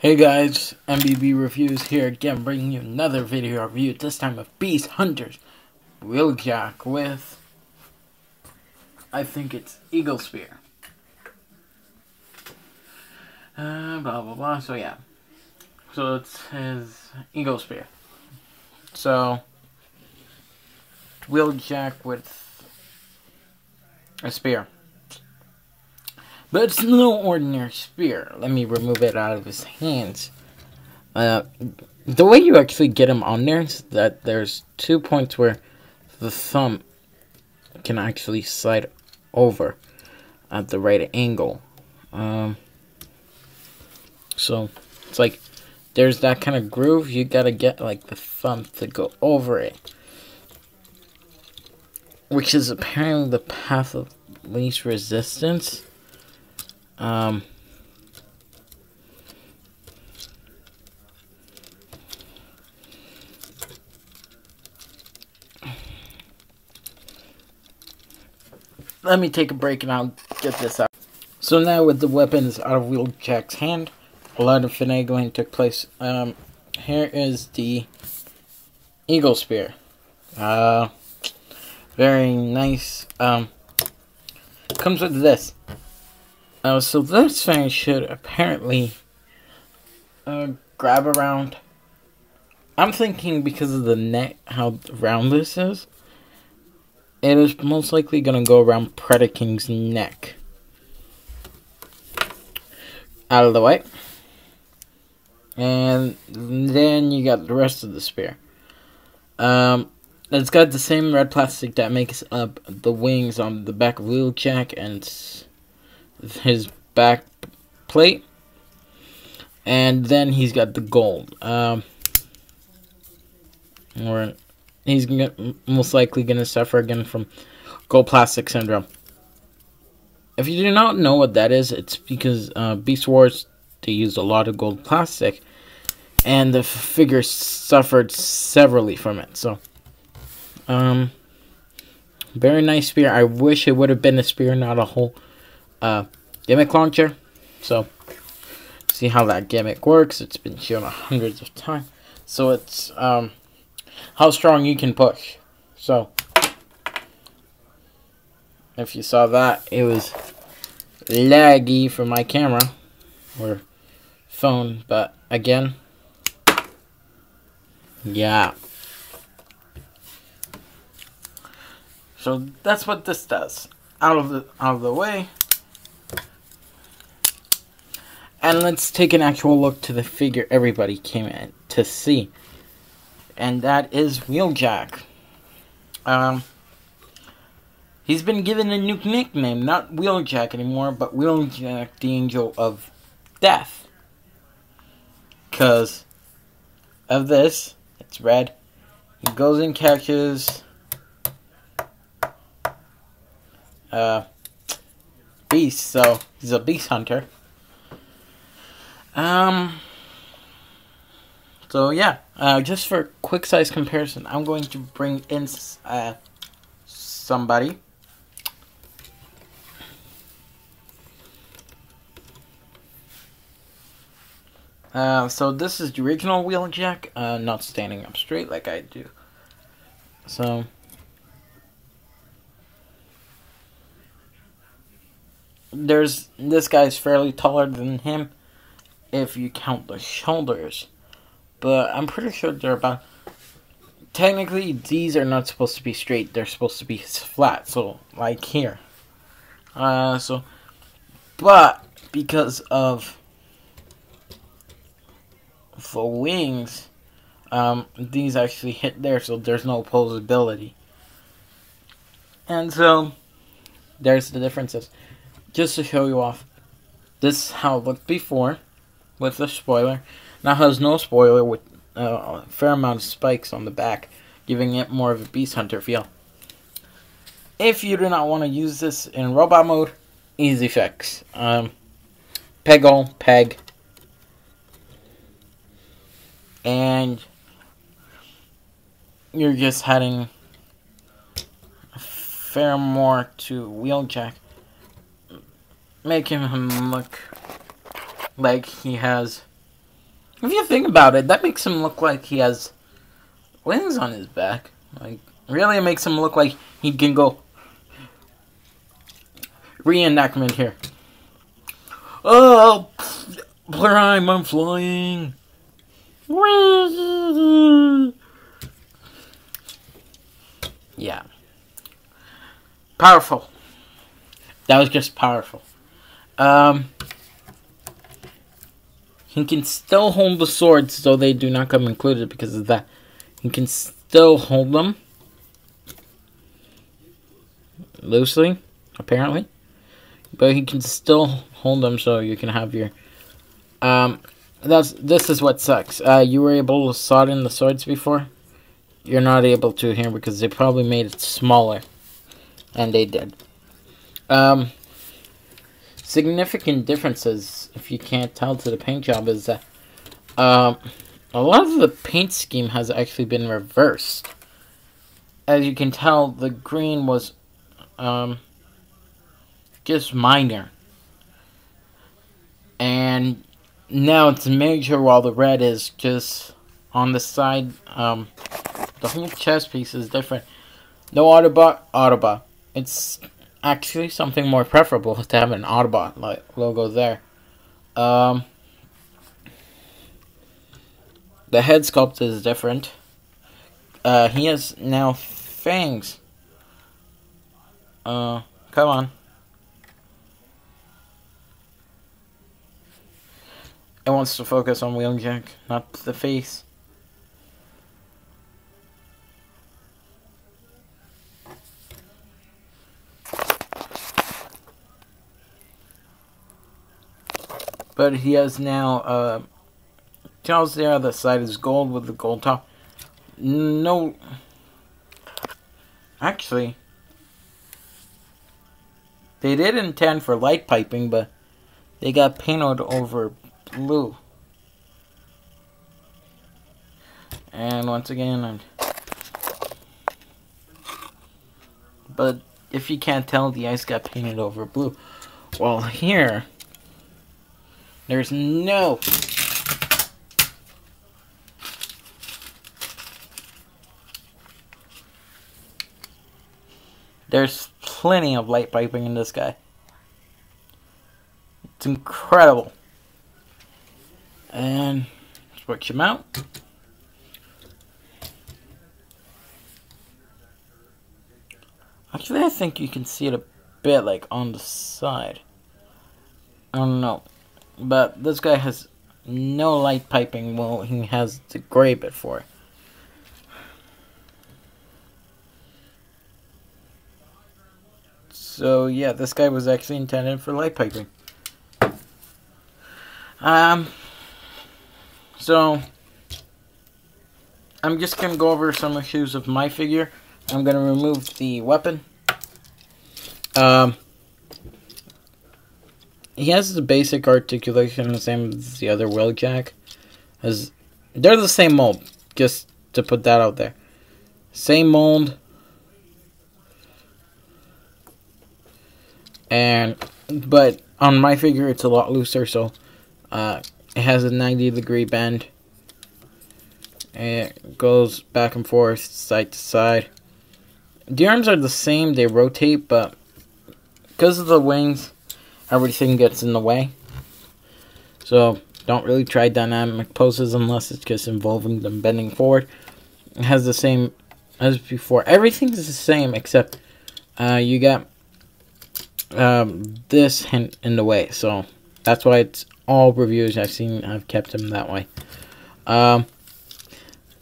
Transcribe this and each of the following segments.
Hey guys, MBB Reviews here again, bringing you another video review, this time of Beast Hunter's wheeljack with, I think it's Eagle Spear. Blah blah blah, so yeah. So it's his Eagle Spear. So, wheeljack with a spear. But it's no ordinary spear. Let me remove it out of his hands. The way you actually get him on there is that there's 2 points where the thumb can actually slide over at the right angle. So it's like there's that kind of groove. You gotta get like the thumb to go over it, which is apparently the path of least resistance. Let me take a break and I'll get this out. So now with the weapons out of wheeljack's hand, a lot of finagling took place. Here is the Eagle Spear. Very nice. Comes with this. So this thing should apparently grab around. I'm thinking because of the neck, how round this is, it is most likely going to go around Predaking's neck. Out of the way. And then you got the rest of the spear. It's got the same red plastic that makes up the wings on the back of wheeljack and his back plate, and then he's got the gold. Or he's most likely gonna suffer again from gold plastic syndrome. If you do not know what that is, it's because Beast Wars, they used a lot of gold plastic, and the figure suffered severely from it. So, very nice spear. I wish it would have been a spear, not a whole gimmick launcher. So, see how that gimmick works. It's been shown hundreds of times. So it's how strong you can push. So if you saw that, it was laggy for my camera or phone, but again, yeah. So that's what this does. Out of the way. And let's take an actual look to the figure everybody came in to see. And that is wheeljack. He's been given a new nickname, not wheeljack anymore, but wheeljack, the Angel of Death. Because of this, it's red. He goes and catches beasts, so he's a beast hunter. So yeah, just for quick size comparison, I'm going to bring in somebody. So this is the original wheeljack, not standing up straight like I do. So this guy's fairly taller than him if you count the shoulders, but I'm pretty sure they're about, technically these are not supposed to be straight, they're supposed to be flat, so like here. But because of the wings, these actually hit there, so there's no opposability. And so there's the differences. Just to show you off, this is how it looked before with the spoiler. Now has no spoiler with a fair amount of spikes on the back, giving it more of a beast hunter feel. If you do not want to use this in robot mode, easy fix. Peg, and you're just heading a fair more to wheeljack, making him look like he has If you think about it, that makes him look like he has wings on his back. Like, really, it makes him look like he can go. Reenactment here. Oh, Prime, I'm flying. Yeah. Powerful. That was just powerful. He can still hold the swords, so they do not come included because of that. He can still hold them. Loosely, apparently. But he can still hold them, so you can have your... This is what sucks. You were able to solder in the swords before. You're not able to here because they probably made it smaller. And they did. Significant differences, if you can't tell to the paint job, is that a lot of the paint scheme has actually been reversed. As you can tell, the green was just minor. And now it's major, while the red is just on the side. The whole chest piece is different. No Autobot. It's actually something more preferable to have an Autobot like logo there. The head sculpt is different. He has now fangs. Come on. It wants to focus on wheeljack, not the face. But he has now, tells the other side is gold with the gold top. No. Actually, they did intend for light piping, but they got painted over blue. And once again, but if you can't tell, the ice got painted over blue. Well, here, there's no... There's plenty of light piping in this guy. It's incredible. And switch him out. Actually, I think you can see it a bit like on the side. I don't know. But this guy has no light piping. Well, he has the gray bit for it. So yeah, this guy was actually intended for light piping. So I'm just gonna go over some issues of my figure. I'm gonna remove the weapon. He has the basic articulation, the same as the other wheeljack. They're the same mold, just to put that out there. Same mold. But on my figure, it's a lot looser, so it has a 90-degree bend. It goes back and forth, side to side. The arms are the same, they rotate, but because of the wings, everything gets in the way. So, don't really try dynamic poses unless it's just involving them bending forward. It has the same as before. Everything's the same except you got this hint in the way. So, that's why it's all reviews I've seen, I've kept them that way.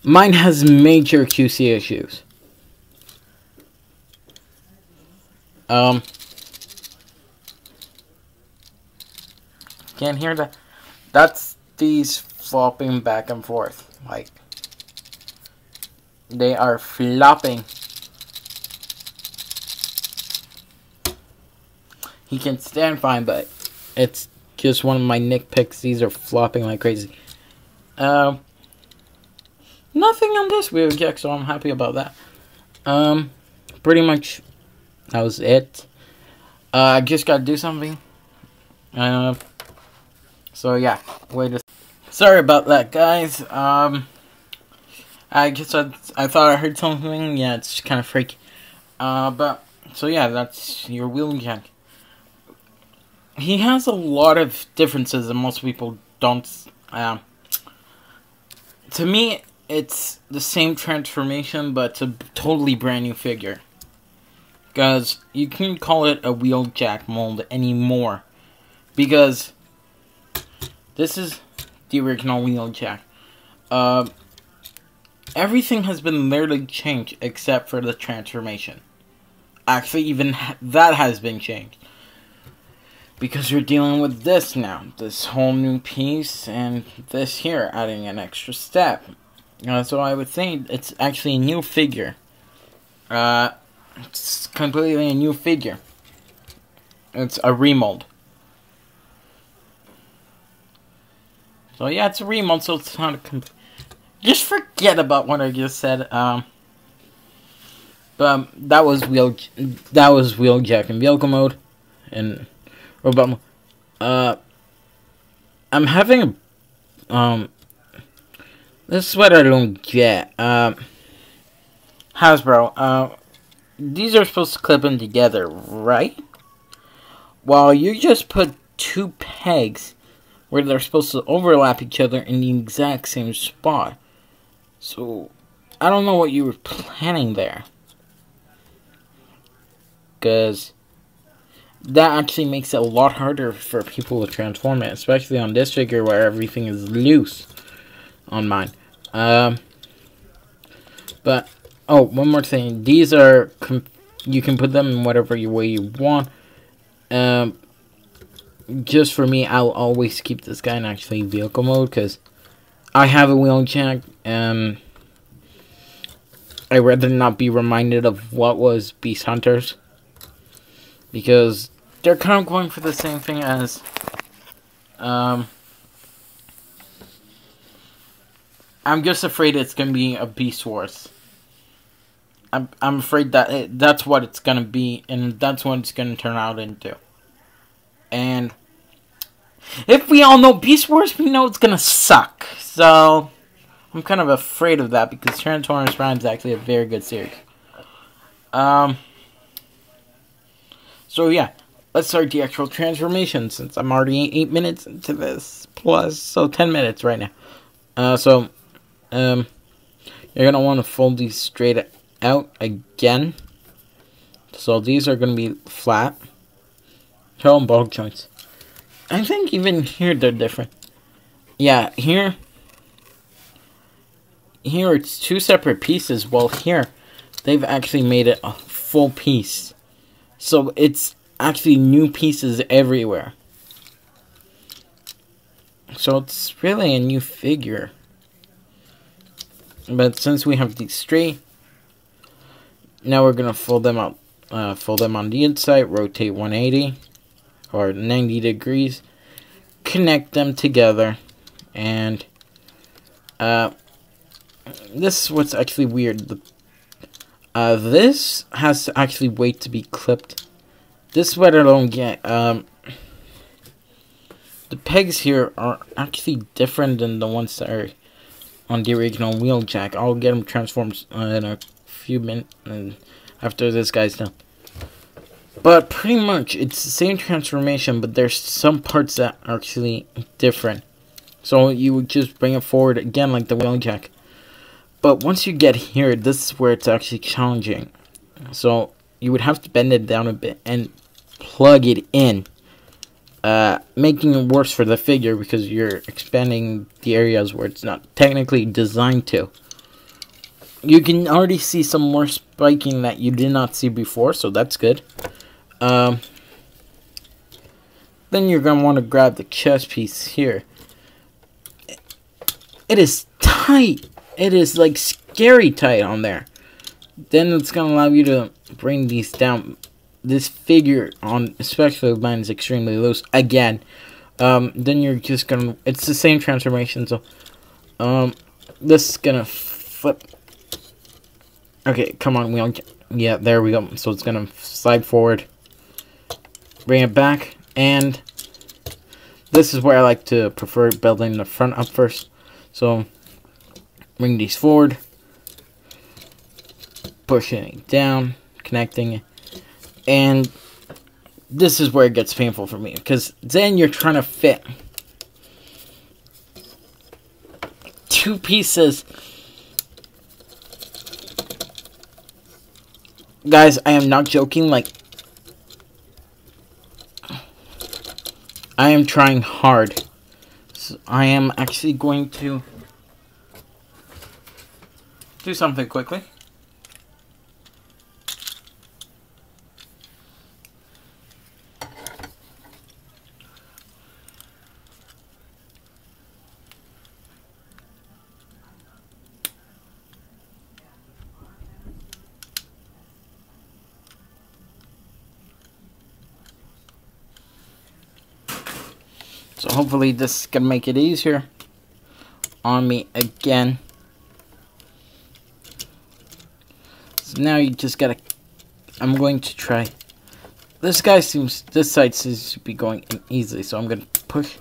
Mine has major QC issues. Can't hear that? That's these flopping back and forth. Like, they are flopping. He can stand fine, but it's just one of my nitpicks. These are flopping like crazy. Nothing on this wheeljack, so I'm happy about that. Pretty much that was it. I just gotta do something. So yeah, wait a Sorry about that, guys. I just I thought I heard something. Yeah, it's kind of freaky. But so yeah, that's your wheeljack. He has a lot of differences that most people don't. To me, it's the same transformation, but it's a totally brand new figure. Because you can't call it a wheeljack mold anymore. Because this is the original wheeljack. Everything has been literally changed except for the transformation. Actually, even that has been changed. Because you're dealing with this now. This whole new piece and this here, adding an extra step. So I would think it's actually a new figure. It's completely a new figure. It's a remold. So yeah, it's a remold, so it's not a just forget about what I just said. But that was wheeljack in vehicle mode and robot mode. I'm having this is what I don't get. Hasbro, these are supposed to clip in together, right? Well, you just put two pegs where they're supposed to overlap each other in the exact same spot. So, I don't know what you were planning there. Because that actually makes it a lot harder for people to transform it, especially on this figure where everything is loose on mine. But, oh, one more thing. These are, you can put them in whatever way you want. Just for me, I'll always keep this guy in actually vehicle mode, because I have a wheeljack, and I'd rather not be reminded of what was Beast Hunters. Because they're kind of going for the same thing as, I'm just afraid it's going to be a Beast Wars. I'm afraid that that's what it's going to be, and that's what it's going to turn out into. And if we all know Beast Wars, we know it's going to suck. So, I'm kind of afraid of that, because Transformers Prime is actually a very good series. So yeah, let's start the actual transformation, since I'm already 8 minutes into this, plus, so 10 minutes right now. You're going to want to fold these straight out again. So these are going to be flat. Toe and ball joints. I think even here they're different. Yeah, here it's two separate pieces, while here they've actually made it a full piece. So it's actually new pieces everywhere. So it's really a new figure. But since we have these straight, now we're gonna fold them out. Fold them on the inside, rotate 180 or 90 degrees, connect them together, and this is what's actually weird. This has to actually wait to be clipped. This is what I don't get. The pegs here are actually different than the ones that are on the original wheeljack. I'll get them transformed in a few minutes after this guy's done. But pretty much, it's the same transformation, but there's some parts that are actually different. So you would just bring it forward again like the wheeljack. But once you get here, this is where it's actually challenging. So you would have to bend it down a bit and plug it in. Making it worse for the figure because you're expanding the areas where it's not technically designed to. You can already see some more spiking that you did not see before, so that's good. Then you're going to want to grab the chest piece here. It is tight. It is like scary tight on there. Then it's going to allow you to bring these down. This figure on, especially mine, is extremely loose. Again, then you're just going to, it's the same transformation. So, this is going to flip. Okay, come on, yeah, there we go. So it's going to slide forward. Bring it back. And this is where I like to prefer building the front up first. So bring these forward, pushing it down, connecting it, and this is where it gets painful for me, because then you're trying to fit two pieces. Guys, I am not joking, like, I am trying hard. So I am actually going to do something quickly. So hopefully this can make it easier on me again. So now you just gotta, I'm going to try. This side seems to be going in easily, so I'm gonna push.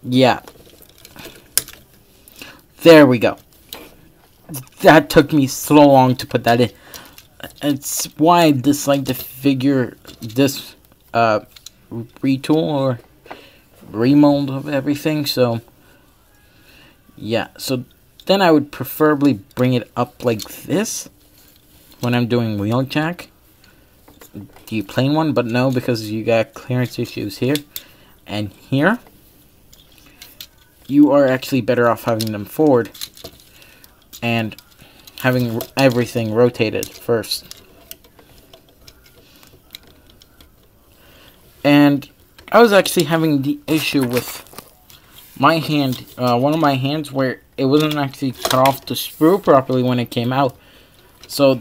Yeah. There we go. That took me so long to put that in. It's why I dislike to figure this retool or remold of everything. So yeah, so then I would preferably bring it up like this when I'm doing wheeljack, the plain one, but no, because you got clearance issues here and here. You are actually better off having them forward and having everything rotated first. And I was actually having the issue with my hand, one of my hands, where it wasn't actually cut off the screw properly when it came out. So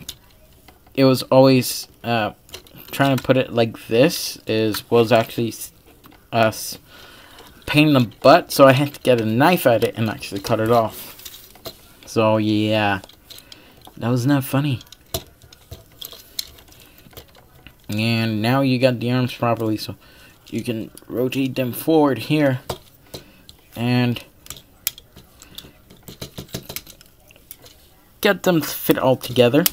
it was always trying to put it like this was actually pain in the butt. So I had to get a knife at it and actually cut it off. So yeah. That was not funny. And now you got the arms properly, so you can rotate them forward here and get them to fit all together.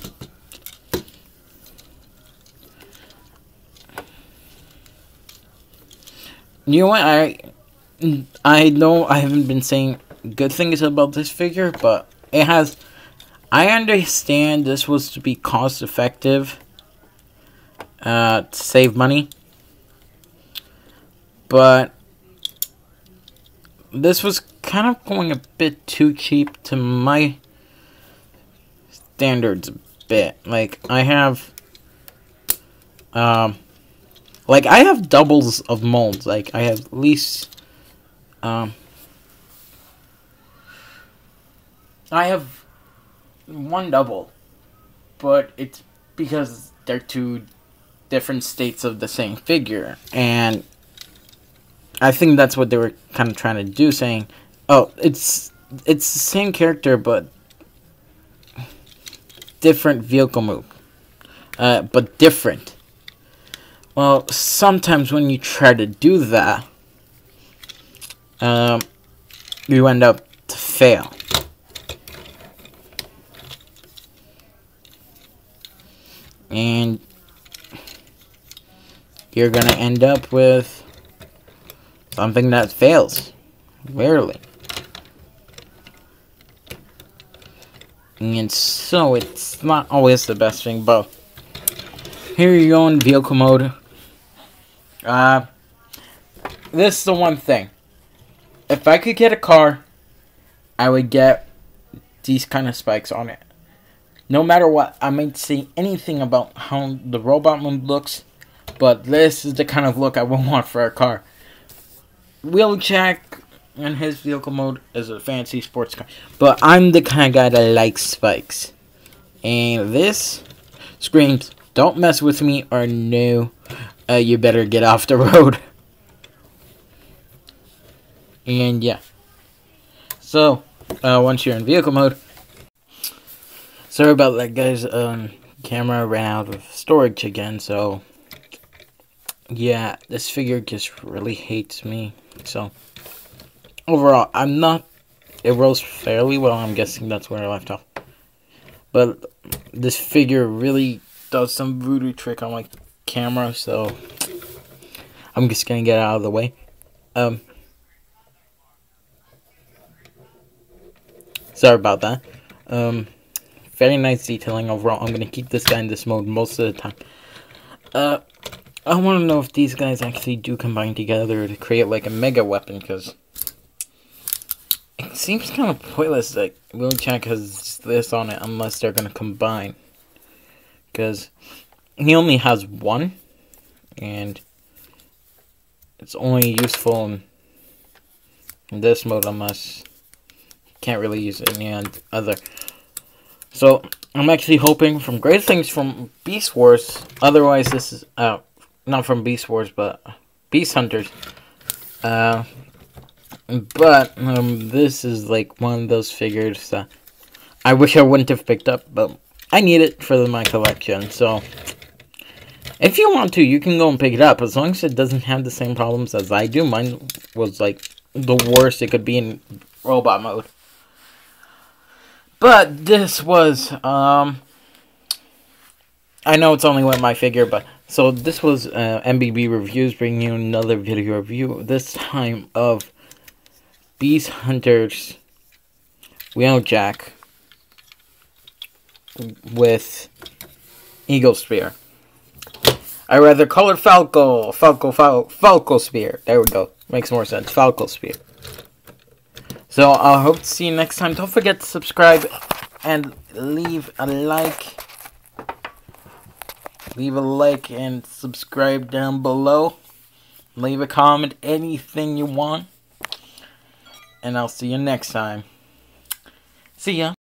You know what? I know I haven't been saying good things about this figure, but it has. I understand this was to be cost effective, to save money, but this was kind of going a bit too cheap to my standards a bit. Like, I have, I have doubles of molds. Like, I have at least, I have one double, but it's because they're two different states of the same figure, and I think that's what they were kind of trying to do, saying, oh, it's the same character but different vehicle move, but different. Well, sometimes when you try to do that, you end up to fail. And you're gonna end up with something that fails rarely. And so it's not always the best thing, but here you go in vehicle mode. This is the one thing. If I could get a car, I would get these kind of spikes on it. No matter what, I might say anything about how the robot mode looks, but this is the kind of look I would want for a car. Wheeljack in his vehicle mode is a fancy sports car, but I'm the kind of guy that likes spikes. And this screams, don't mess with me, or no, you better get off the road. And yeah. So, once you're in vehicle mode, sorry about that, guys. camera ran out of storage again, so yeah, this figure just really hates me. So overall, it rose fairly well. I'm guessing that's where I left off. But this figure really does some voodoo trick on my camera, so I'm just gonna get out of the way. Sorry about that. Very nice detailing overall. I'm gonna keep this guy in this mode most of the time. I want to know if these guys actually do combine together to create like a mega weapon, because it seems kind of pointless that wheeljack has this on it unless they're gonna combine. Because he only has one, and it's only useful in this mode unless you can't really use any other. So I'm actually hoping from great things from Beast Wars. Otherwise, this is not from Beast Wars, but Beast Hunters. But this is like one of those figures that I wish I wouldn't have picked up, but I need it for my collection. So if you want to, you can go and pick it up, as long as it doesn't have the same problems as I do. Mine was like the worst it could be in robot mode. But this was, I know it's only with my figure, but, so this was MBB Reviews, bringing you another video review, this time of Beast Hunters wheeljack with Eagle Spear. I rather call it Falco Spear. There we go. Makes more sense. Falco Spear. So I hope to see you next time. Don't forget to subscribe and leave a like. Leave a like and subscribe down below. Leave a comment, anything you want. And I'll see you next time. See ya.